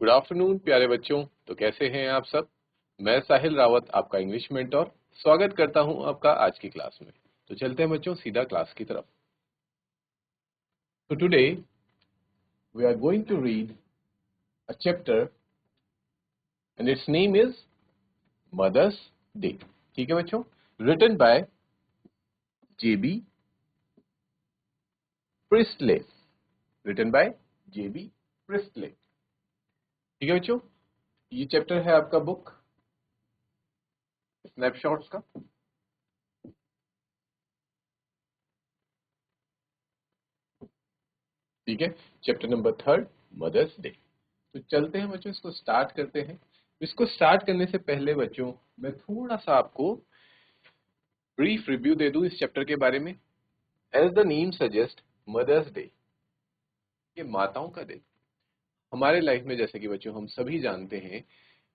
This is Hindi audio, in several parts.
गुड आफ्टरनून प्यारे बच्चों। तो कैसे हैं आप सब। मैं साहिल रावत आपका इंग्लिश मेंटोर स्वागत करता हूं आपका आज की क्लास में। तो चलते हैं बच्चों सीधा क्लास की तरफ। तो today we are going to read a chapter and its name is Mother's Day. ठीक है बच्चों, written by JB Priestley. Written by JB Priestley. ठीक है बच्चों, ये चैप्टर है आपका बुक स्नैपशॉट्स का। ठीक है, चैप्टर नंबर 3 मदर्स डे। तो चलते हैं बच्चों, इसको स्टार्ट करते हैं। इसको स्टार्ट करने से पहले बच्चों मैं थोड़ा सा आपको ब्रीफ रिव्यू दे दूं इस चैप्टर के बारे में। As the name suggest, Mother's Day, ये माताओं का दिन। हमारे लाइफ में जैसे कि बच्चों हम सभी जानते हैं,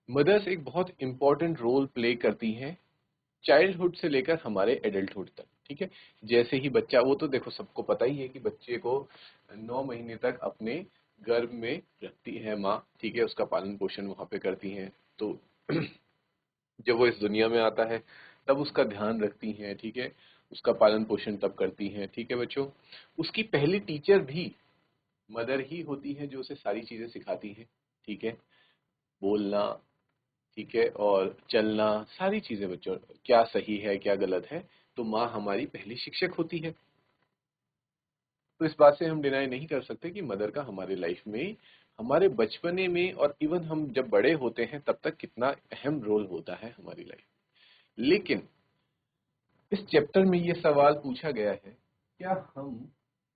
मदर्स एक बहुत इंपॉर्टेंट रोल प्ले करती हैं चाइल्डहुड से लेकर हमारे एडल्टहुड तक। ठीक है, जैसे ही बच्चा, वो तो देखो सबको पता ही है कि बच्चे को 9 महीने तक अपने गर्भ में रखती है माँ। ठीक है, उसका पालन पोषण वहां पे करती हैं। तो जब वो इस दुनिया में आता है तब उसका ध्यान रखती हैं। ठीक है, उसका पालन पोषण तब करती हैं। ठीक है बच्चों, उसकी पहली टीचर भी मदर ही होती है जो उसे सारी चीजें सिखाती हैं। ठीक है, बोलना, ठीक है, और चलना, सारी चीजें बच्चों, क्या सही है क्या गलत है, तो माँ हमारी पहली शिक्षक होती है। तो इस बात से हम डिनाई नहीं कर सकते कि मदर का हमारे लाइफ में, हमारे बचपने में और इवन हम जब बड़े होते हैं तब तक कितना अहम रोल होता है हमारी लाइफ। लेकिन इस चैप्टर में ये सवाल पूछा गया है, क्या हम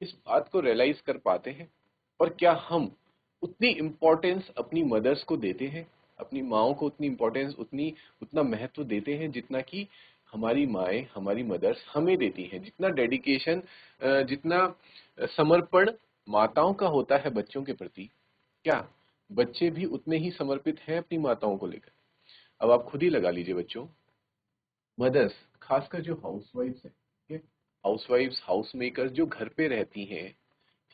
इस बात को रियलाइज कर पाते हैं और क्या हम उतनी इम्पोर्टेंस अपनी मदर्स को देते हैं, अपनी माओं को उतनी इम्पोर्टेंस, उतना महत्व देते हैं जितना कि हमारी माएँ, हमारी मदर्स हमें देती हैं। जितना डेडिकेशन, जितना समर्पण माताओं का होता है बच्चों के प्रति, क्या बच्चे भी उतने ही समर्पित हैं अपनी माताओं को लेकर। अब आप खुद ही लगा लीजिए बच्चों, मदर्स, खासकर जो हाउसवाइफ्स हैं, ठीक है, हाउसवाइफ्स, हाउस मेकर्स जो घर पे रहती हैं,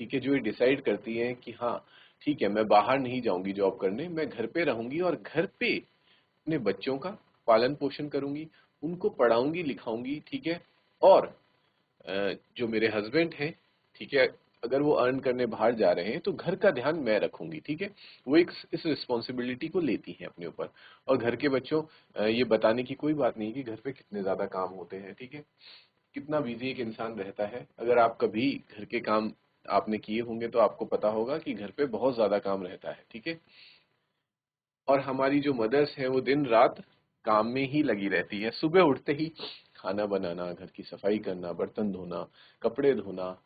ठीक है, जो ये डिसाइड करती हैं कि हाँ ठीक है मैं बाहर नहीं जाऊंगी जॉब करने, मैं घर पे रहूंगी और घर पे अपने बच्चों का पालन पोषण करूंगी, उनको पढ़ाऊंगी लिखाऊंगी। ठीक है, और जो मेरे हस्बैंड हैं, ठीक है, अगर वो अर्न करने बाहर जा रहे हैं तो घर का ध्यान मैं रखूंगी। ठीक है, वो एक इस रिस्पॉन्सिबिलिटी को लेती हैं अपने ऊपर। और घर के बच्चों, ये बताने की कोई बात नहीं कि घर पे कितने ज्यादा काम होते हैं। ठीक है, कितना बिजी एक इंसान रहता है। अगर आप कभी घर के काम आपने किए होंगे तो आपको पता होगा कि घर पे बहुत ज्यादा काम रहता है। ठीक है, और हमारी जो मदर्स हैं वो दिन रात काम में ही लगी रहती है। सुबह उठते ही खाना बनाना, घर की सफाई करना, बर्तन धोना, कपड़े धोना,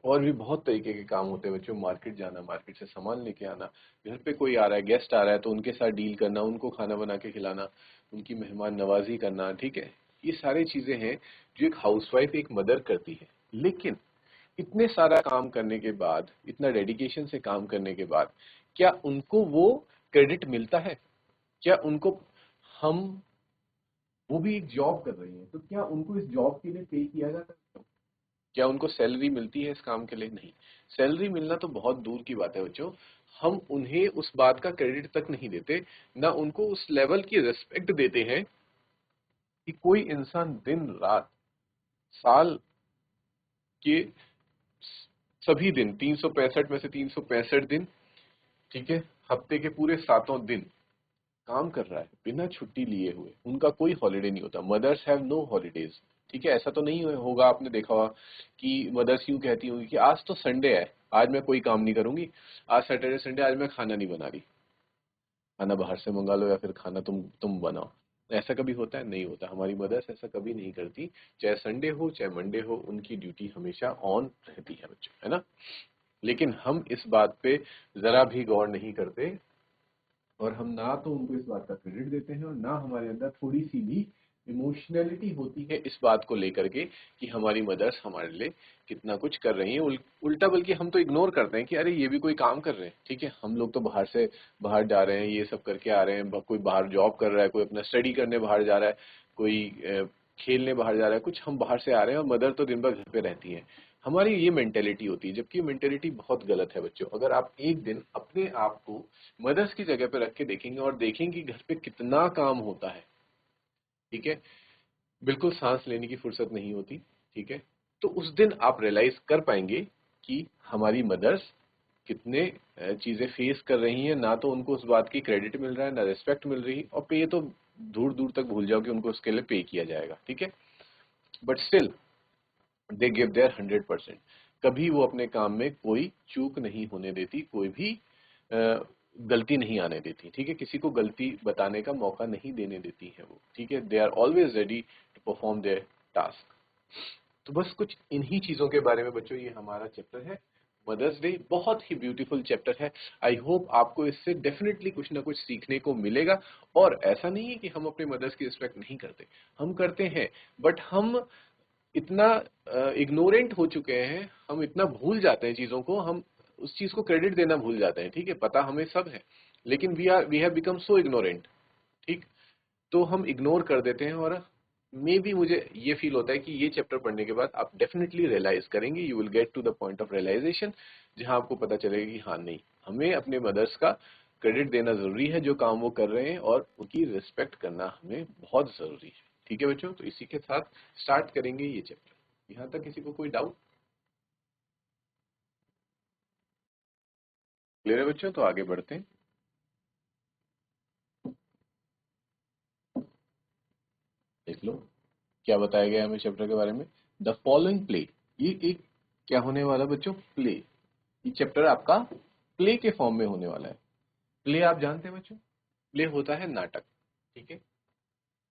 और भी बहुत तरीके के काम होते हैं बच्चों। मार्केट जाना, मार्केट से सामान लेके आना, घर पे कोई आ रहा है, गेस्ट आ रहा है तो उनके साथ डील करना, उनको खाना बना के खिलाना, उनकी मेहमान नवाजी करना। ठीक है, ये सारी चीजें हैं जो एक हाउसवाइफ, एक मदर करती है। लेकिन इतने सारा काम करने के बाद, इतना डेडिकेशन से काम करने के बाद, क्या उनको वो क्रेडिट मिलता है? क्या उनको, हम, वो भी एक जॉब कर रही हैं तो क्या उनको इस जॉब के लिए पे किया जाता है? क्या उनको सैलरी मिलती है इस काम के लिए? नहीं, सैलरी मिलना तो बहुत दूर की बात है बच्चों। हम उन्हें उस बात का क्रेडिट तक नहीं देते, ना उनको उस लेवल की रिस्पेक्ट देते हैं कि कोई इंसान दिन रात, साल के सभी दिन, 365 में से 365 दिन, ठीक है, हफ्ते के पूरे 7 दिन काम कर रहा है बिना छुट्टी लिए हुए। उनका कोई हॉलीडे नहीं होता। Mothers have no holidays. ठीक है, ऐसा तो नहीं होगा, आपने देखा होगा कि मदर्स यूं कहती होंगी कि आज तो संडे है, आज मैं कोई काम नहीं करूंगी, आज सैटरडे संडे, आज मैं खाना नहीं बना रही, खाना बाहर से मंगा लो या फिर खाना तुम बनाओ। ऐसा कभी होता है? नहीं होता। हमारी मदर्स ऐसा कभी नहीं करती। चाहे संडे हो चाहे मंडे हो, उनकी ड्यूटी हमेशा ऑन रहती है बच्चों, है ना। लेकिन हम इस बात पे जरा भी गौर नहीं करते, और हम ना तो उनको इस बात का क्रेडिट देते हैं और ना हमारे अंदर थोड़ी सी भी इमोशनैलिटी होती है इस बात को लेकर के कि हमारी मदर्स हमारे लिए कितना कुछ कर रही हैं। उल्टा बल्कि हम तो इग्नोर करते हैं कि अरे ये भी कोई काम कर रहे हैं। ठीक है, हम लोग तो बाहर जा रहे हैं, ये सब करके आ रहे हैं, कोई बाहर जॉब कर रहा है, कोई अपना स्टडी करने बाहर जा रहा है, कोई खेलने बाहर जा रहा है, कुछ हम बाहर से आ रहे हैं और मदर तो दिन भर घर पे रहती हैं। हमारी ये मेंटेलिटी होती है, जबकि ये मेंटेलिटी बहुत गलत है बच्चों। अगर आप एक दिन अपने आप को मदर्स की जगह पे रख के देखेंगे और देखेंगे कि घर पे कितना काम होता है, ठीक है, बिल्कुल सांस लेने की फुर्सत नहीं होती, ठीक है, तो उस दिन आप रियलाइज कर पाएंगे कि हमारी मदर्स कितने चीजें फेस कर रही हैं। ना तो उनको उस बात की क्रेडिट मिल रहा है, ना रिस्पेक्ट मिल रही, और पे तो दूर दूर तक भूल जाओ कि उनको उसके लिए पे किया जाएगा, ठीक है। But still they give their 100%। कभी वो अपने काम में कोई चूक नहीं होने देती, कोई भी गलती नहीं आने देती, ठीक है, किसी को गलती बताने का मौका नहीं देने देती है वो, ठीक है। They are always ready to perform their task. तो बस कुछ इन्हीं चीजों के बारे में बच्चों ये हमारा चैप्टर है मदर्स डे। बहुत ही ब्यूटीफुल चैप्टर है। आई होप आपको इससे डेफिनेटली कुछ ना कुछ सीखने को मिलेगा। और ऐसा नहीं है कि हम अपने मदर्स की रिस्पेक्ट नहीं करते, हम करते हैं, बट हम इतना इग्नोरेंट हो चुके हैं, हम इतना भूल जाते हैं चीजों को, हम उस चीज को क्रेडिट देना भूल जाते हैं, ठीक है। पता हमें सब है, लेकिन we have become so ignorant, ठीक। तो हम इग्नोर कर देते हैं। और मे बी मुझे ये फील होता है कि ये चैप्टर पढ़ने के बाद आप डेफिनेटली रियलाइज करेंगे, you will get to the point of realisation, जहां आपको पता चलेगा कि हाँ नहीं, हमें अपने मदर्स का क्रेडिट देना जरूरी है जो काम वो कर रहे हैं, और उनकी रिस्पेक्ट करना हमें बहुत जरूरी है, ठीक है बच्चों। तो इसी के साथ स्टार्ट करेंगे ये चैप्टर। यहाँ तक किसी को कोई डाउट? क्लियर है बच्चों? तो आगे बढ़ते हैं। देख लो क्या बताया गया है हमें चैप्टर के बारे में। द फॉलोइंग प्ले, ये एक क्या होने वाला बच्चों? प्ले। ये चैप्टर आपका प्ले के फॉर्म में होने वाला है। प्ले आप जानते हैं बच्चों, प्ले होता है नाटक, ठीक है।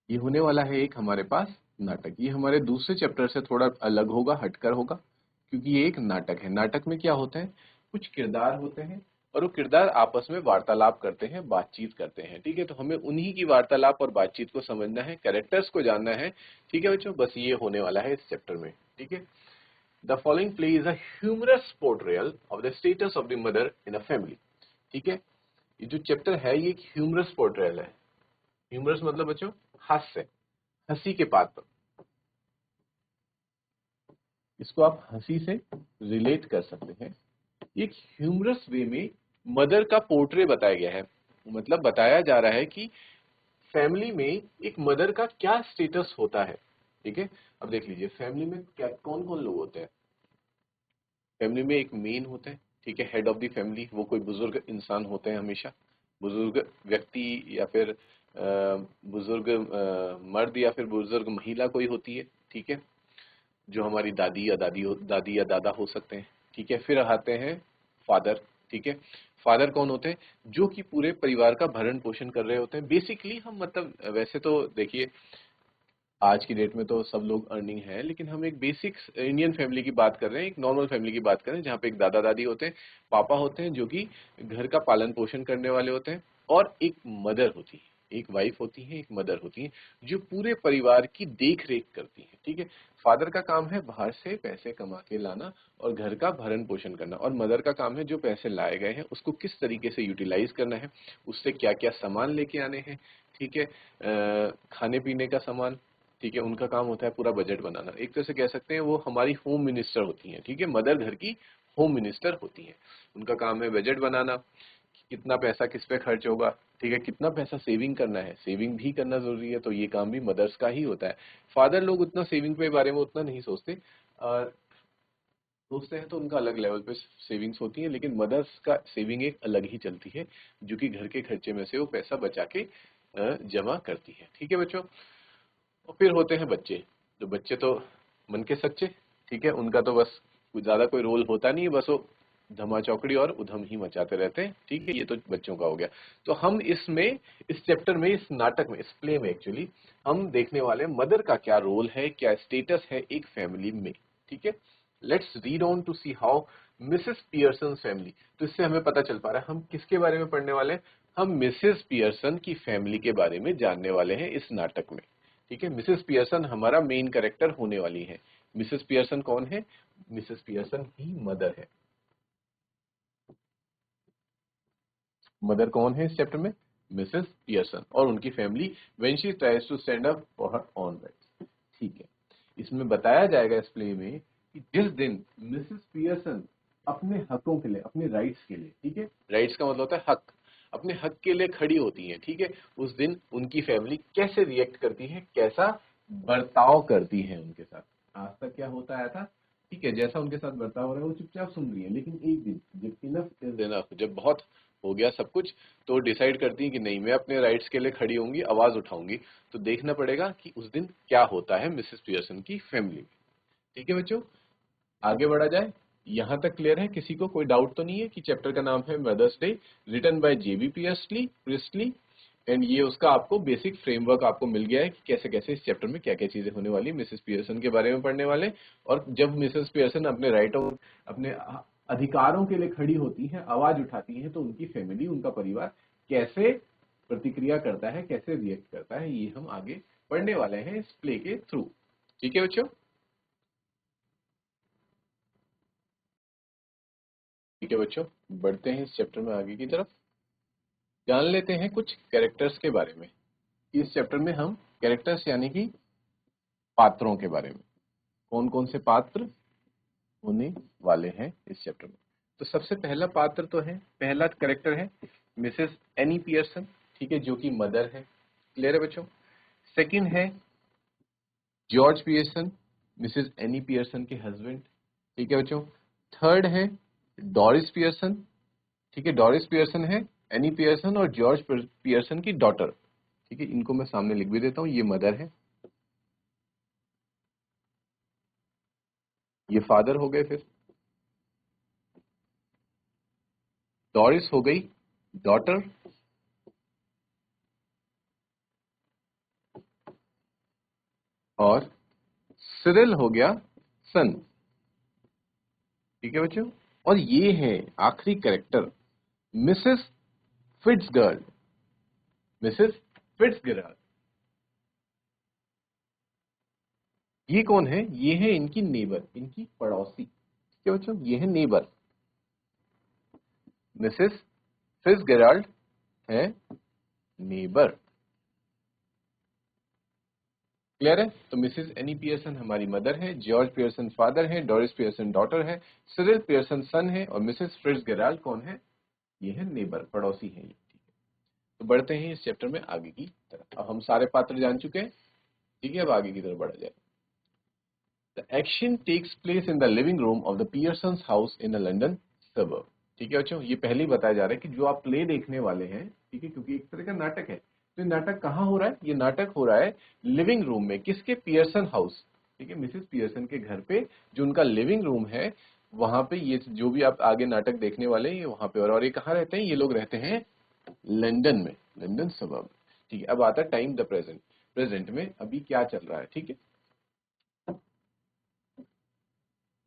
ये होने वाला है एक हमारे पास नाटक। ये हमारे दूसरे चैप्टर से थोड़ा अलग होगा, हटकर होगा, क्योंकि ये एक नाटक है। नाटक में क्या होता है, कुछ किरदार होते हैं और वो किरदार आपस में वार्तालाप करते हैं, बातचीत करते हैं, ठीक है। तो हमें उन्हीं की वार्तालाप और बातचीत को समझना है, कैरेक्टर्स को जानना है, ठीक है बच्चों। बस ये होने वाला है इस चैप्टर में, ठीक है। The following play is a humorous portrayal of the status of the mother in a family, ठीक है। ये जो चैप्टर है ये एक ह्यूमरस पोर्ट्रेयल है। ह्यूमरस मतलब बच्चों हास्य, हंसी के पात्र। इसको आप हंसी से रिलेट कर सकते हैं। एक ह्यूमरस वे में मदर का पोर्ट्रे बताया गया है, मतलब बताया जा रहा है कि फैमिली में एक मदर का क्या स्टेटस होता है, ठीक है। अब देख लीजिए फैमिली में क्या कौन कौन लोग होते हैं। फैमिली में एक मेन होता है, ठीक है, हेड ऑफ द फैमिली। वो कोई बुजुर्ग इंसान होते हैं हमेशा, बुजुर्ग व्यक्ति, या फिर बुजुर्ग मर्द, या फिर बुजुर्ग महिला कोई होती है, ठीक है, जो हमारी दादी या दादा हो सकते हैं, ठीक है। फिर आते हैं फादर, ठीक है। फादर कौन होते हैं? जो कि पूरे परिवार का भरण पोषण कर रहे होते हैं बेसिकली। हम मतलब वैसे तो देखिए आज की डेट में तो सब लोग अर्निंग है, लेकिन हम एक बेसिक इंडियन फैमिली की बात कर रहे हैं, एक नॉर्मल फैमिली की बात कर रहे हैं, जहाँ पे एक दादा दादी होते हैं, पापा होते हैं जो कि घर का पालन पोषण करने वाले होते हैं, और एक मदर होती है, एक वाइफ होती है, एक मदर होती है, जो पूरे परिवार की देख रेख करती है, ठीक है। फादर का काम है बाहर से पैसे कमा के लाना और घर का भरण पोषण करना, और मदर का काम है जो पैसे लाए गए हैं उसको किस तरीके से यूटिलाइज करना है, उससे क्या क्या सामान लेके आने हैं, ठीक है, खाने पीने का सामान, ठीक है। उनका काम होता है पूरा बजट बनाना। एक तरह से कह सकते हैं वो हमारी होम मिनिस्टर होती हैं, ठीक है। मदर घर की होम मिनिस्टर होती हैं। उनका काम है बजट बनाना, कितना पैसा किस पे खर्च होगा, ठीक है, कितना पैसा सेविंग करना है, सेविंग भी करना जरूरी है, तो ये काम भी मदर्स का ही होता है। फादर लोग उतना सेविंग पे बारे में उतना नहीं सोचते, और सोचते हैं तो उनका अलग लेवल पे सेविंग्स होती है, लेकिन मदर्स का सेविंग एक अलग ही चलती है, जो कि घर के खर्चे में से वो पैसा बचा के जमा करती है, ठीक है बच्चों। और फिर होते हैं बच्चे। जो बच्चे तो मन के सच्चे, ठीक है, उनका तो बस ज्यादा कोई रोल होता नहीं है, बस वो धमा चौकड़ी और उधम ही मचाते रहते हैं, ठीक है। ये तो बच्चों का हो गया। तो हम इसमें इस चैप्टर में, इस नाटक में, इस प्ले में एक्चुअली हम देखने वाले मदर का क्या रोल है, क्या स्टेटस है एक फैमिली में, ठीक है। Let's read on to see how Mrs Pearson family. तो इससे हमें पता चल पा रहा है हम किसके बारे में पढ़ने वाले हैं। हम मिसेस पियर्सन की फैमिली के बारे में जानने वाले हैं इस नाटक में, ठीक है। मिसेस पियर्सन हमारा मेन कैरेक्टर होने वाली है। मिसेस पियर्सन कौन है? मिसेस पियर्सन ही मदर है। मदर कौन है इस चैप्टर में? मिसेस पियर्सन, और उनकी family when she tries to stand up for her own rights, ठीक है। इसमें बताया जाएगा इस प्ले में कि जिस दिन मिसेस पियर्सन अपने हकों के लिए, अपने राइट्स के लिए, ठीक है, राइट्स का मतलब होता है हक, अपने हक के लिए खड़ी होती हैं, ठीक है, उस दिन उनकी फैमिली कैसे रिएक्ट करती है, कैसा बर्ताव करती है उनके साथ। आज तक क्या होता आया था, ठीक है, जैसा उनके साथ बर्ताव हो रहा है वो चुपचाप सुन रही है, लेकिन एक दिन जब इनफ इज इनफ, जब बहुत हो गया सब कुछ, तो डिसाइड करती है कि नहीं, मैं अपने राइट्स के लिए खड़ी होंगी, आवाज उठाऊंगी। तो देखना पड़ेगा कि उस दिन क्या होता है मिसेस पियर्सन की फैमिली में। ठीक है बच्चों, आगे बढ़ा जाए। यहां तक क्लियर है, किसी को कोई डाउट तो नहीं है कि चैप्टर का नाम है Mother's Day, written by JB Priestley, and ये उसका आपको बेसिक फ्रेमवर्क आपको मिल गया है कि कैसे कैसे इस चैप्टर में क्या क्या चीजें होने वाली, मिसेस पियर्सन के बारे में पढ़ने वाले। और जब मिसेस पियर्सन अपने राइट और अपने अधिकारों के लिए खड़ी होती हैं, आवाज उठाती हैं, तो उनकी फैमिली, उनका परिवार कैसे प्रतिक्रिया करता है, कैसे रिएक्ट करता है, ये हम आगे पढ़ने वाले हैं इस प्ले के थ्रू। ठीक है बच्चों, ठीक है बच्चों, बढ़ते हैं इस चैप्टर में आगे की तरफ। जान लेते हैं कुछ कैरेक्टर्स के बारे में। इस चैप्टर में हम कैरेक्टर्स यानी कि पात्रों के बारे में, कौन कौन से पात्र होने वाले हैं इस चैप्टर में। तो सबसे पहला पात्र तो है, पहला कैरेक्टर है मिसेस एनी पियर्सन, ठीक है, जो कि मदर है। क्लियर है बच्चों। सेकंड है George Pearson, Mrs any Pearson के हस्बैंड। ठीक है बच्चों। थर्ड है डॉरिस पियर्सन, ठीक है, डॉरिस पियर्सन है एनी पियर्सन और जॉर्ज पियर्सन की डॉटर। ठीक है, इनको मैं सामने लिख भी देता हूं, ये मदर है, ये फादर हो गए। फिर डॉरिस हो गई डॉटर, और सिरिल हो गया सन। ठीक है बच्चों। और ये है आखिरी कैरेक्टर मिसेस फिट्जगर्ल, मिसेस फिट्जगर्ल। ये कौन है, ये है इनकी नेबर, इनकी पड़ोसी। ठीक है बच्चों, ये है नेबर, मिसेस फिट्जगर्ल है नेबर। क्लियर है। तो मिसेस एनी पियर्सन हमारी मदर है, जॉर्ज पियर्सन फादर है, डोरिस पियर्सन डॉटर है, सिरिल पियर्सन सन है, और मिसेस फिट्जगेराल्ड कौन है, ये है नेबर, पड़ोसी है ये। ठीक है, तो बढ़ते हैं इस चैप्टर में आगे की तरफ। अब हम सारे पात्र जान चुके हैं, ठीक है, अब आगे की तरफ बढ़ा जाए। The action takes place in the living room of the Pearsons house in a London suburb. ठीक है बच्चों, ये पहले ही बताया जा रहा है कि जो आप प्ले देखने वाले हैं, ठीक है, क्योंकि एक तरह का नाटक है, तो ये नाटक कहाँ हो रहा है, ये नाटक हो रहा है लिविंग रूम में, किसके, पियर्सन हाउस, ठीक है, मिसेस पियर्सन के घर पे, जो उनका लिविंग रूम है, वहां पे ये जो भी आप आगे नाटक देखने वाले हैं, ये वहां पे, और ये कहाँ रहते हैं, ये लोग रहते हैं लंदन में, लंदन सबर्ब। ठीक है, अब आता है टाइम द प्रेजेंट, प्रेजेंट में अभी क्या चल रहा है। ठीक है,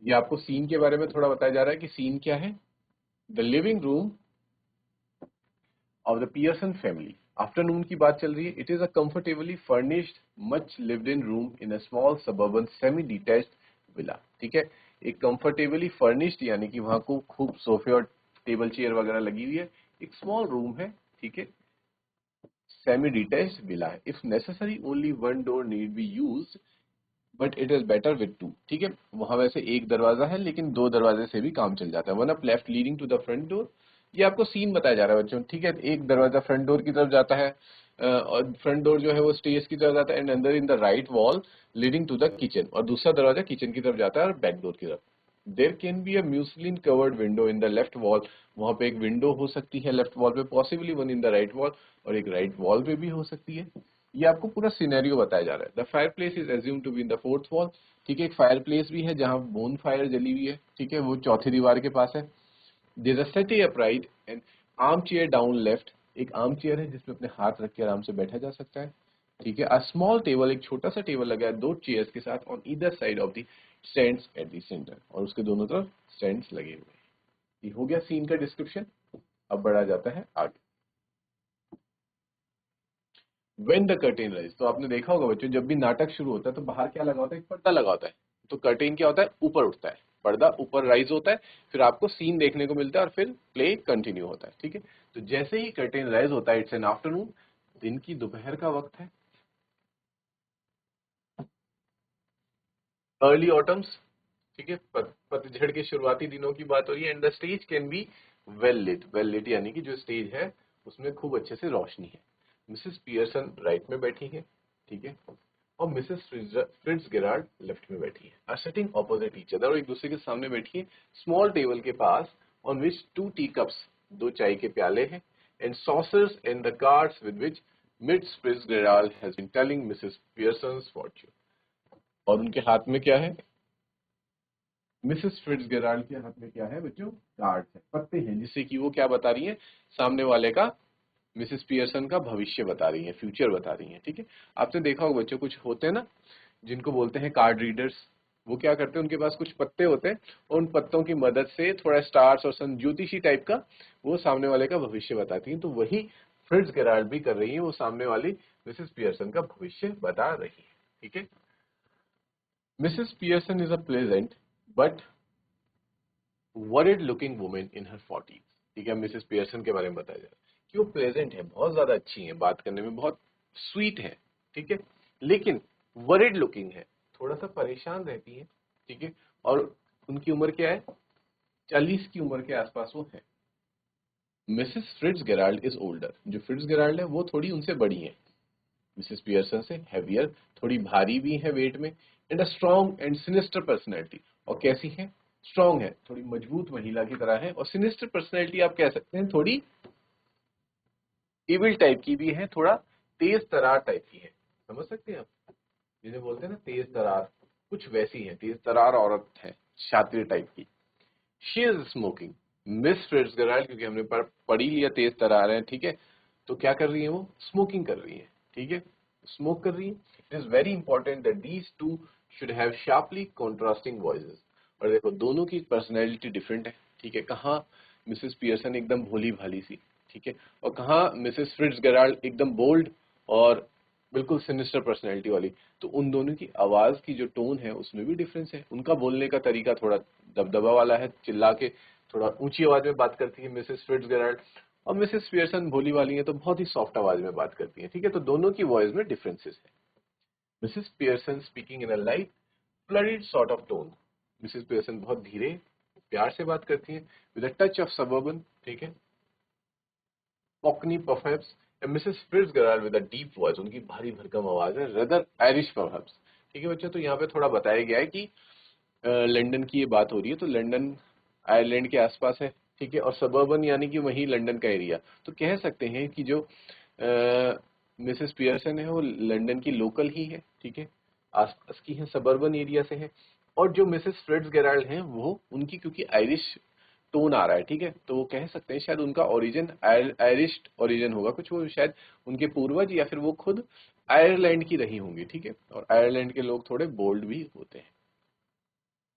ये आपको सीन के बारे में थोड़ा बताया जा रहा है कि सीन क्या है। The living room of the Pearson family, afternoon की बात चल रही है। It is a comfortably furnished much lived in room in a small suburban semi detached villa. ठीक है, एक कंफर्टेबली फर्निश्ड यानी कि वहां को खूब सोफे और टेबल चेयर वगैरह लगी हुई है, एक स्मॉल रूम है, ठीक है, सेमी डिटैच्ड विला है। If necessary only one door need be used but it is better with two. ठीक है, वहां वैसे एक दरवाजा है, लेकिन दो दरवाजे से भी काम चल जाता है। One up left leading to the front door, ये आपको सीन बताया जा रहा है बच्चों। ठीक है, एक दरवाजा फ्रंट डोर की तरफ जाता है, और फ्रंट डोर जो है वो स्टेज की तरफ जाता है, एंड अंदर in the right wall leading to the kitchen, और दूसरा दरवाजा किचन की तरफ जाता है और बैक डोर की तरफ। There can be a muslin covered window in the left wall, वहां पे एक विंडो हो सकती है लेफ्ट वॉल पे, possibly one in the right wall, और एक राइट वॉल पे भी हो सकती है। ये आपको पूरा सिनेरियो बताया जा रहा है। The fireplace is assume to be in the fourth wall, ठीक है, एक फायर प्लेस भी है जहां बोन फायर जली हुई है, ठीक है, वो चौथी दीवार के पास है। There is a settee upright and arm chair down left, एक आर्म चेयर है जिसमें अपने हाथ रख के आराम से बैठा जा सकता है। ठीक है, अ स्मॉल टेबल, एक छोटा सा टेबल लगा है दो चेयर्स के साथ, on either side of the stands at the centre, और उसके दोनों तरफ स्टैंड्स लगे हुए हैं। ये हो गया सीन का डिस्क्रिप्शन। अब बढ़ा जाता है आगे। व्हेन द कर्टेन राइज, तो आपने देखा होगा बच्चों, जब भी नाटक शुरू होता है तो बाहर क्या लगा होता है, एक पर्दा लगा होता है, तो कर्टेन क्या होता है, ऊपर उठता है, पर्दा ऊपर राइज होता है, फिर आपको सीन देखने को मिलता है, और फिर प्ले कंटिन्यू होता है। ठीक है, तो जैसे ही कर्टेन राइज होता है, इट्स एन आफ्टरनून, दिन की दोपहर का वक्त है, अर्ली ऑटम्स, ठीक है, पतझड़ के शुरुआती दिनों की बात हो रही है। And the stage can be well lit यानी कि जो स्टेज है उसमें खूब अच्छे से रोशनी है। मिसेस पियर्सन राइट में बैठी है, ठीक है, और मिसेस फिट्जगेराल्ड लेफ्ट में बैठी है, are sitting opposite each other, और एक दूसरे के सामने बैठी है स्मॉल टेबल के पास, ऑन विच 2 टी कप्स, 2 चाय के प्याले हैं, and saucers and the cards with which Miss Fitzgerald has been telling Mrs Pearson's fortune. और उनके हाथ में क्या है, मिसेस फिट्जगेराल्ड के हाथ में क्या है बच्चों, कार्ड्स है, पत्ते हैं, जिससे कि वो क्या बता रही है, सामने वाले का, मिसेस पियर्सन का भविष्य बता रही है, फ्यूचर बता रही है। ठीक है, आपने देखा होगा बच्चों, कुछ होते हैं ना जिनको बोलते हैं कार्ड रीडर्स, वो क्या करते हैं, उनके पास कुछ पत्ते होते हैं और उन पत्तों की मदद से थोड़ा स्टार्स और सन ज्योतिषी टाइप का वो सामने वाले का भविष्य बताती हैं। तो वही फिट्जगेराल्ड भी कर रही है, वो सामने वाली मिसेस पियर्सन का भविष्य बता रही है। ठीक है, Mrs Pearson is a pleasant but worried looking women in her 40s। ठीक है, मिसेस पियर्सन के बारे में बताया जा रहा है कि वो प्लेजेंट है, बहुत ज्यादा अच्छी है, बात करने में बहुत स्वीट है, ठीक है, लेकिन वरिड लुकिंग है, थोड़ा सा परेशान रहती है। ठीक है, और उनकी उम्र क्या है, 40 की उम्र के आसपास वो है। मिसेस फिट्जगेराल्ड इज ओल्डर, जो फिट्जगेराल्ड है वो थोड़ी उनसे बड़ी है, मिसेस पियर्सन से हैवियर, थोड़ी भारी भी है वेट में, and a strong and sinister personality, और कैसी है, स्ट्रॉन्ग है, थोड़ी मजबूत महिला की तरह है, और सिनिस्टर पर्सनैलिटी आप कह सकते हैं, थोड़ी इविल टाइप की भी है, थोड़ा तेज तरार टाइप की है, समझ सकते हैं आप, जिन्हें बोलते हैं ना तेज तरार, कुछ वैसी है, तेज तरार औरत है, शातिर टाइप की। She is smoking, miss Fitzgerald, क्योंकि हमने पढ़ी लिया तेज तरार है, ठीक है, तो क्या कर रही है वो, स्मोकिंग कर रही है। ठीक है, स्मोक कर रही है। It is very important that these two should have sharply contrasting voices. और देखो दोनों की पर्सनैलिटी डिफरेंट है। ठीक है, कहाँ मिसेस पियर्सन एकदम भोली भाली सी, ठीक है, और कहाँ मिसेस फिट्जगेराल्ड एकदम बोल्ड और बिल्कुल सिनिस्टर पर्सनैलिटी वाली। तो उन दोनों की आवाज की जो टोन है उसमें भी डिफरेंस है, उनका बोलने का तरीका थोड़ा दबदबा वाला है, चिल्ला के थोड़ा ऊंची आवाज में बात करती है मिसेस फिट्जगेराल्ड, और मिसेस पियर्सन भोली वाली है तो बहुत ही सॉफ्ट आवाज में बात करती है। ठीक है, तो दोनों की वॉइस में डिफरेंसेस है। Mrs Pearson speaking in a light flurried sort of tone, Mrs Pearson बहुत धीरे प्यार से बात करती है, with a touch of suburban, ठीक है, cockney perhaps, and Mrs Fitzgerald with a deep voice, उनकी भारी भरकम आवाज है, रदर आयरिश परहैप्स। ठीक है बच्चों, तो यहाँ पे थोड़ा बताया गया है कि लंदन की ये बात हो रही है, तो लंदन आयरलैंड के आसपास है। ठीक है, और सबर्बन यानी कि वही लंदन का एरिया, तो कह सकते हैं कि जो मिसेस पियर्सन है वो लंदन की लोकल ही है। ठीक है, आसपास की है, सबर्बन एरिया से है। और जो मिसेस फिट्जगेराल्ड हैं वो उनकी क्योंकि आयरिश टोन आ रहा है, ठीक है, तो वो कह सकते हैं शायद उनका ओरिजिन आयरिश ओरिजिन होगा कुछ, वो शायद उनके पूर्वज या फिर वो खुद आयरलैंड की रही होंगी। ठीक है, और आयरलैंड के लोग थोड़े बोल्ड भी होते हैं।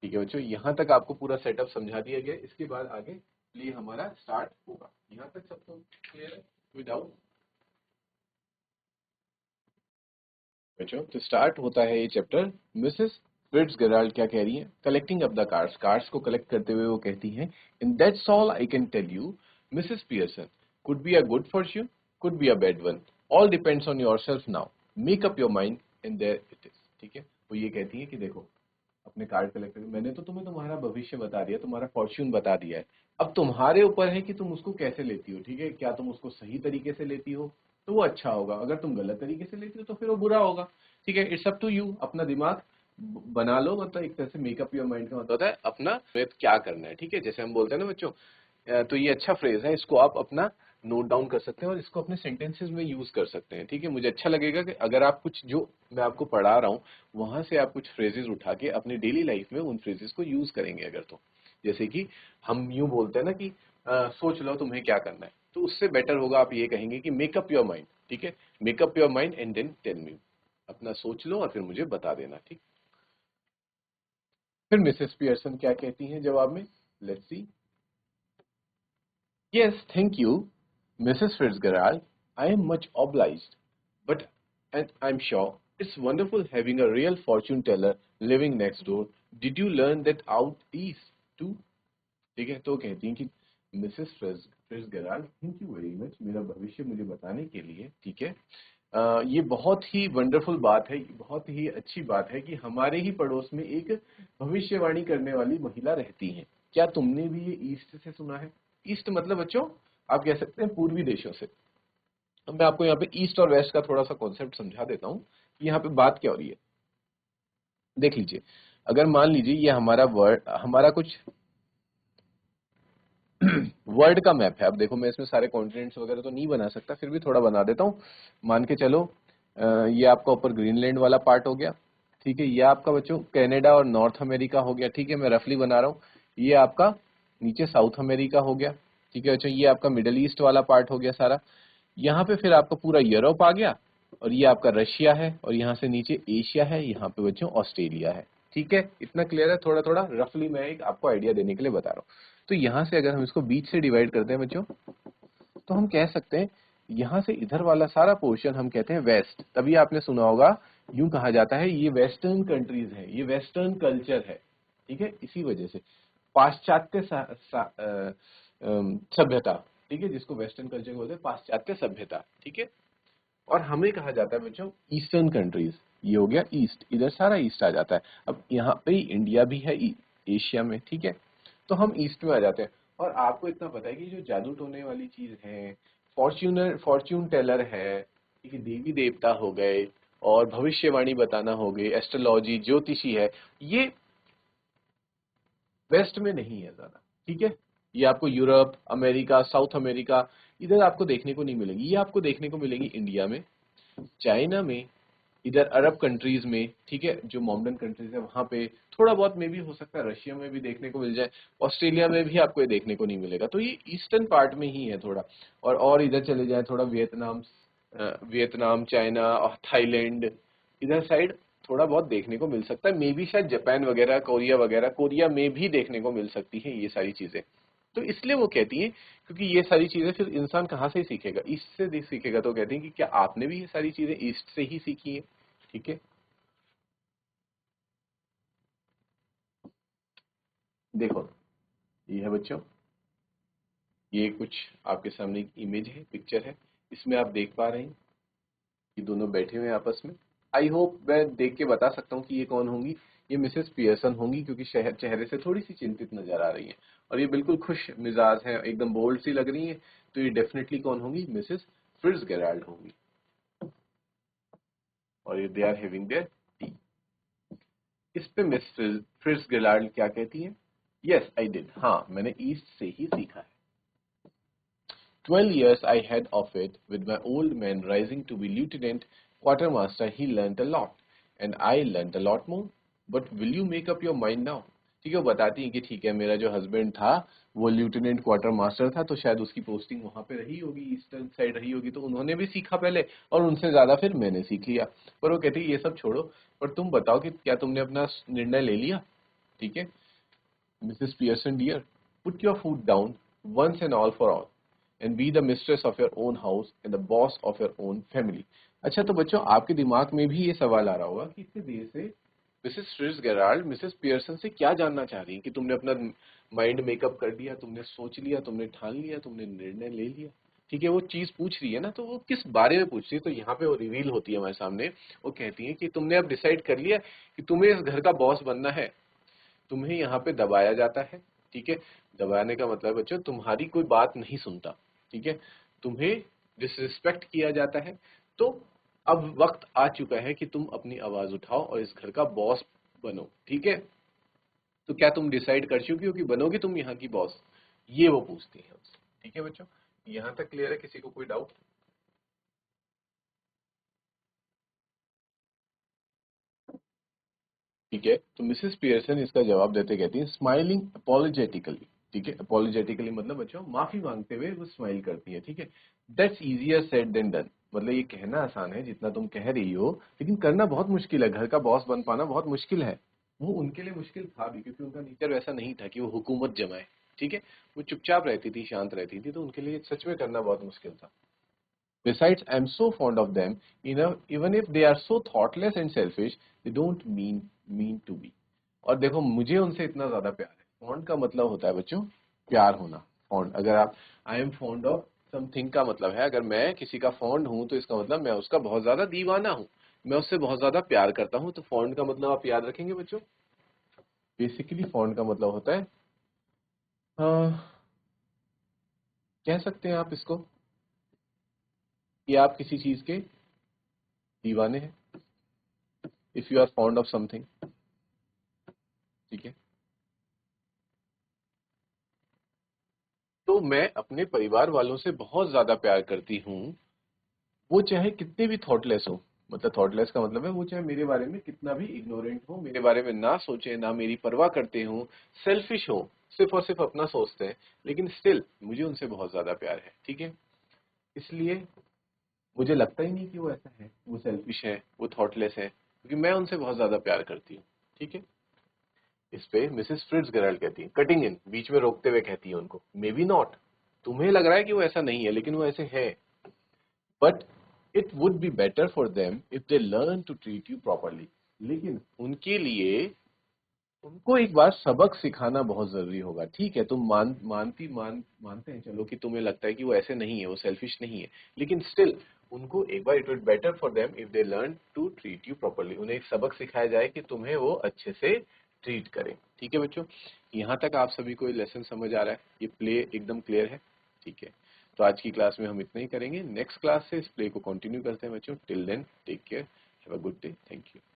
ठीक है बच्चों, यहाँ तक आपको पूरा सेटअप समझा दिया गया। इसके बाद आगे प्ले हमारा स्टार्ट होगा। यहाँ तक सबको क्लियर है, कोई डाउट बच्चों? तो स्टार्ट होता है ये चैप्टर। मिसेस फिट्जगेराल्ड क्या कह रही है, collecting up the cards, cards को कलेक्ट करते हुए वो कहती हैं, in that's all I can tell you Mrs Pearson, could be a good fortune, could be a bad one, all depends on yourself now, make up your mind and there it is. ठीक है, वो ये कहती है कि देखो अपने कार्ड कलेक्ट करके मैंने तो तुम्हें तुम्हारा भविष्य बता दिया, तुम्हारा फॉर्च्यून बता दिया है, अब तुम्हारे ऊपर है कि तुम उसको कैसे लेती हो। ठीक है, क्या तुम उसको सही तरीके से लेती हो तो वो अच्छा होगा, अगर तुम गलत तरीके से लेती हो तो फिर वो बुरा होगा। ठीक है, इट्स अप टू यू, अपना दिमाग बना लो, मतलब एक तरह से मेकअप योर माइंड का मतलब होता है अपना क्या करना है। ठीक है, जैसे हम बोलते हैं ना बच्चों, तो ये अच्छा फ्रेज है, इसको आप अपना नोट डाउन कर सकते हैं और इसको अपने सेंटेंसेस में यूज कर सकते हैं। ठीक है, मुझे अच्छा लगेगा कि अगर आप कुछ जो मैं आपको पढ़ा रहा हूँ वहां से आप कुछ फ्रेजेस उठा के अपनी डेली लाइफ में उन फ्रेजेस को यूज करेंगे अगर, तो जैसे कि हम यूं बोलते हैं ना कि सोच लो तुम्हें क्या करना है, तो उससे बेटर होगा आप ये कहेंगे कि मेकअप योर माइंड। ठीक है, make up your mind and then tell me, अपना सोच लो और फिर मुझे बता देना। ठीक, फिर मिसेस पियर्सन क्या कहती हैं जवाब में, let's see. Yes, thank you, Mrs. Fitzgerald. I am much obliged, but and I'm sure it's wonderful having a real fortune teller living next door. Did you learn that out east too? ठीक है, तो कहती हैं कि Mrs Fitzgerald, thank you very much मेरा भविष्य मुझे बताने के लिए। ठीक है, ये बहुत ही वंडरफुल बात है, बहुत ही अच्छी बात है कि हमारे ही पड़ोस में एक भविष्यवाणी करने वाली महिला रहती है। क्या तुमने भी ये ईस्ट से सुना है? ईस्ट मतलब बच्चों आप कह सकते हैं पूर्वी देशों से। अब मैं आपको यहाँ पे ईस्ट और वेस्ट का थोड़ा सा कॉन्सेप्ट समझा देता हूँ कि यहाँ पे बात क्या हो रही है। देख लीजिए, अगर मान लीजिए ये हमारा वर्ड, हमारा कुछ वर्ल्ड का मैप है। अब देखो मैं इसमें सारे कॉन्टिनेंट्स वगैरह तो नहीं बना सकता, फिर भी थोड़ा बना देता हूँ। मान के चलो ये आपका ऊपर ग्रीनलैंड वाला पार्ट हो गया, ठीक है। ये आपका बच्चों कनाडा और नॉर्थ अमेरिका हो गया, ठीक है, मैं रफली बना रहा हूँ। ये आपका नीचे साउथ अमेरिका हो गया, ठीक है बच्चों। ये आपका मिडल ईस्ट वाला पार्ट हो गया सारा। यहाँ पे फिर आपका पूरा यूरोप आ गया, और ये आपका रशिया है, और यहाँ से नीचे एशिया है, यहाँ पे बच्चों ऑस्ट्रेलिया है। ठीक है, इतना क्लियर है? थोड़ा थोड़ा रफली मैं एक आपको आइडिया देने के लिए बता रहा हूँ। तो यहाँ से अगर हम इसको बीच से डिवाइड करते हैं बच्चों, तो हम कह सकते हैं यहाँ से इधर वाला सारा पोर्शन हम कहते हैं वेस्ट। तभी आपने सुना होगा, यूं कहा जाता है ये वेस्टर्न कंट्रीज है, ये वेस्टर्न कल्चर है, ठीक है। इसी वजह से पाश्चात्य सभ्यता, ठीक है, जिसको वेस्टर्न कल्चर बोलते हैं, पाश्चात्य सभ्यता, ठीक है। और हमें कहा जाता है बच्चों ईस्टर्न कंट्रीज। ये हो गया ईस्ट, इधर सारा ईस्ट आ जाता है। अब यहाँ पे इंडिया भी है एशिया में, ठीक है। तो हम ईस्ट में आ जाते हैं। और आपको इतना पता है कि जो जादू टोने वाली चीज है, फॉर्च्यून टेलर है, ठीक है, देवी देवता हो गए, और भविष्यवाणी बताना हो गई, एस्ट्रोलॉजी, ज्योतिषी है, ये वेस्ट में नहीं है ज्यादा, ठीक है। ये आपको यूरोप, अमेरिका, साउथ अमेरिका, इधर आपको देखने को नहीं मिलेगी। ये आपको देखने को मिलेगी इंडिया में, चाइना में, इधर अरब कंट्रीज में, ठीक है, जो मॉडर्न कंट्रीज है वहां पे थोड़ा बहुत में भी हो सकता है, रशिया में भी देखने को मिल जाए, ऑस्ट्रेलिया में भी आपको ये देखने को नहीं मिलेगा। तो ये ईस्टर्न पार्ट में ही है थोड़ा। और इधर चले जाए थोड़ा वियतनाम, चाइना और थाईलैंड, इधर साइड थोड़ा बहुत देखने को मिल सकता है। मे बी शायद जापान वगैरह, कोरिया वगैरह, कोरिया में भी देखने को मिल सकती है ये सारी चीजें। तो इसलिए वो कहती है, क्योंकि ये सारी चीजें फिर इंसान कहाँ से सीखेगा? ईस्ट से सीखेगा। तो कहती है कि क्या आपने भी ये सारी चीजें ईस्ट से ही सीखी है? ठीक है, देखो ये है बच्चों, ये कुछ आपके सामने एक इमेज है, पिक्चर है। इसमें आप देख पा रहे हैं कि दोनों बैठे हुए हैं आपस में। आई होप मैं देख के बता सकता हूँ कि ये कौन होंगी। ये मिसेस पियर्सन होंगी, क्योंकि शहर चेहरे से थोड़ी सी चिंतित नजर आ रही है, और ये बिल्कुल खुश मिजाज है, एकदम बोल्ड सी लग रही है। तो ये डेफिनेटली कौन होंगी? मिसेस फिट्ज गेराल्ड होंगी। और ये they are having their tea. इस पे मिस फिट्ज गेराल्ड क्या कहती है? यस आई डिड, हाँ मैंने ईस्ट से ही सीखा है। 12 years I had of it, with my old man rising to be lieutenant quartermaster. He learnt a lot, and I learnt a lot more. But will you make up your mind now? ठीक है, वो बताती है कि ठीक है, मेरा जो हस्बैंड था वो लेफ्टिनेंट क्वार्टर मास्टर था, तो शायद उसकी पोस्टिंग वहां पे रही होगी, ईस्टर्न साइड रही होगी, तो उन्होंने भी सीखा पहले, और उनसे ज्यादा फिर मैंने सीख लिया। पर वो कहती है ये सब छोड़ो, पर तुम बताओ कि क्या तुमने अपना निर्णय ले लिया? ठीक है, Mrs. Pearson dear, put your foot down once and all for all, and be the mistress of your own house and the boss of your own family. अच्छा, तो बच्चों आपके दिमाग में भी ये सवाल आ रहा होगा कि इतनी देर से Mrs Fitz Gerald Mrs Pearson से क्या जानना चाह रही है, कि तुमने अपना माइंड मेकअप कर लिया, तुमने सोच लिया, तुमने ठान लिया, तुमने निर्णय ले लिया। ठीक है, वो चीज पूछ रही है ना, तो वो किस बारे में पूछ रही है? तो यहाँ पे वो रिवील होती है हमारे सामने। वो कहती है कि तुमने अब डिसाइड कर लिया कि तुम्हें इस घर का बॉस बनना है, तुम्हें यहाँ पे दबाया जाता है, ठीक है। दबाने का मतलब बच्चों तुम्हारी कोई बात नहीं सुनता, ठीक है, तुम्हें डिसरिस्पेक्ट किया जाता है। तो अब वक्त आ चुका है कि तुम अपनी आवाज उठाओ और इस घर का बॉस बनो, ठीक है। तो क्या तुम डिसाइड कर चुकी हो कि बनोगी तुम यहाँ की बॉस? ये वो पूछती है उससे। ठीक है बच्चों, यहाँ तक क्लियर है? किसी को कोई डाउट? ठीक है, तो मिसेस पियर्सन इसका जवाब देते कहती हैं स्माइलिंग अपोलोजेटिकली। ठीक है, अपोलोजेटिकली मतलब बच्चों माफी मांगते हुए वो स्माइल करती है, ठीक है। That's easier said than done, मतलब ये कहना आसान है जितना तुम कह रही हो, लेकिन करना बहुत मुश्किल है। घर का बॉस बन पाना बहुत मुश्किल है। वो उनके लिए मुश्किल था भी, क्योंकि उनका नेचर वैसा नहीं था कि वो हुकूमत जमाए, ठीक है। वो चुपचाप रहती थी, शांत रहती थी, तो उनके लिए सच में करना बहुत मुश्किल था। Besides, I'm so fond of them, even if they are so thoughtless and selfish, they don't mean to be. और देखो मुझे उनसे इतना ज्यादा प्यार है। फॉन्ड का मतलब होता है बच्चों प्यार होना। फॉन्ड, अगर आप, I am fond of something का मतलब है, अगर मैं किसी का फॉन्ड हूं तो इसका मतलब मैं उसका बहुत ज्यादा दीवाना हूं, मैं उससे बहुत ज्यादा प्यार करता हूं। तो फॉन्ड का मतलब आप याद रखेंगे बच्चों, बेसिकली फॉन्ड का मतलब होता है, कह सकते हैं आप इसको कि आप किसी चीज के दीवाने हैं, if you are fond of something. ठीक है, तो मैं अपने परिवार वालों से बहुत ज्यादा प्यार करती हूँ, वो चाहे कितने भी थॉटलेस हो। मतलब थॉटलेस का मतलब है वो चाहे मेरे बारे में कितना भी इग्नोरेंट हो, मेरे बारे में ना सोचे, ना मेरी परवाह करते हो, सेल्फिश हो, सिर्फ और सिर्फ अपना सोचते हैं, लेकिन स्टिल मुझे उनसे बहुत ज्यादा प्यार है। ठीक है, इसलिए मुझे लगता ही नहीं कि वो ऐसा है, वो सेल्फिश है, वो थॉटलेस है, क्योंकि मैं उनसे बहुत ज्यादा प्यार करती हूँ। ठीक है, इस पे मिसेस फ्रिट्ज गेराल्ड कहती है, कटिंग इन, बीच में रोकते हुए कहती है उनको, मे बी नॉट, तुम्हें लग रहा है कि वो ऐसा नहीं है, लेकिन वो ऐसे है, but it would be better for them if they learn to treat you properly. लेकिन उनके लिए उनको एक बार सबक सिखाना बहुत जरूरी होगा। ठीक है, तुम मानते हैं चलो कि तुम्हें लगता है कि वो ऐसे नहीं है, वो सेल्फिश नहीं है, लेकिन स्टिल उनको एक बार, it would better for them if they learn to treat you properly, उन्हें एक सबक सिखाया जाए कि तुम्हें वो अच्छे से ट्रीट करें। ठीक है बच्चों, यहाँ तक आप सभी को ये लेसन समझ आ रहा है, ये प्ले एकदम क्लियर है। ठीक है, तो आज की क्लास में हम इतना ही करेंगे, नेक्स्ट क्लास से इस प्ले को कंटिन्यू करते हैं बच्चों। Till then take care, have a good day, thank you.